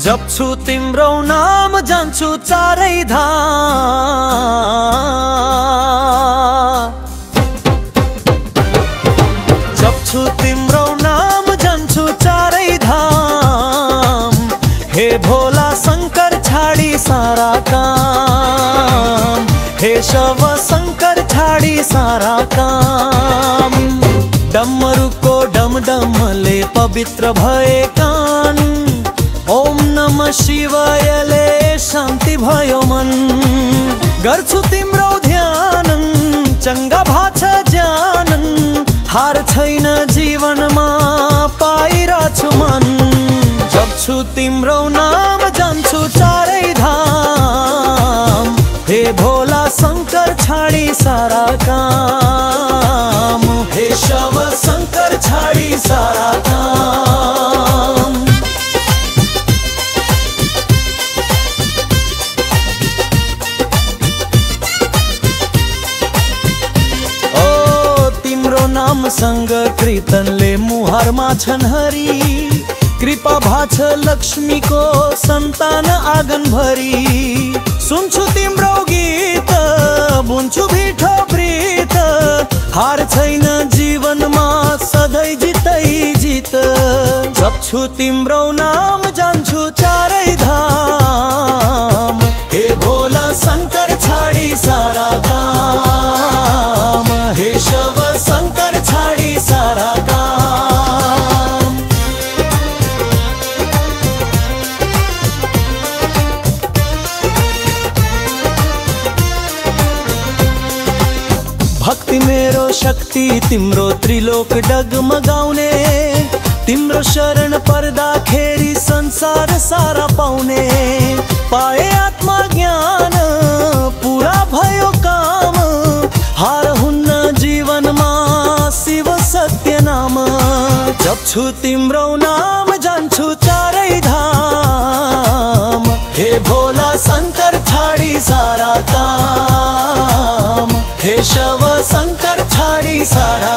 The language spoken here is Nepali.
जप्छु तिम्रो नाम जान्छु चारै धाम। जप्छु तिम्रो नाम जान्छु चारै धाम। हे भोला शंकर छाडी सारा काम। हे शव शंकर छाडी सारा काम। डमरुको डमडमले पवित्र भए कान। ओम नमः शिवायले शान्ति भयो मन। गर्छु तिम्रो ध्यान चंगा भाछ ज्ञान। हार छैन जीवनमा पाइरहेछु मन। जप्छु तिम्रो नाम जान्छु चारै धाम। हे भोला शंकर छाडी सारा काम। हे शव शंकर छाडी सारा काम। नाम संग कीर्तनले मुहारमा छन् हरि। कृपा भाछ लक्ष्मीको सन्तान आँगन भरी। सुन्छु तिम्रो गीत बुन्छु भिठो प्रीत। हार छैन जीवनमा सधैँ जितै जित। जप्छु तिम्रो नाम जान्छु चारै धाम। हे भोला शंकर छाडी सारा काम। हे शव शंकर छाडी सारा काम। भक्ति मेरो शक्ति तिम्रो त्रिलोक डगमगाउने। तिम्रो शरण पर्दाखेरि संसार सारा पाउने। पाए आत्मा ज्ञान पूरा भयो काम। हार हुन्न जीवनमा शिव सत्य नाम। जप्छु तिम्रो नाम जान्छु चारै धाम। हे भोला शंकर छाडी सारा काम। हे शव शंकर छाडी सारा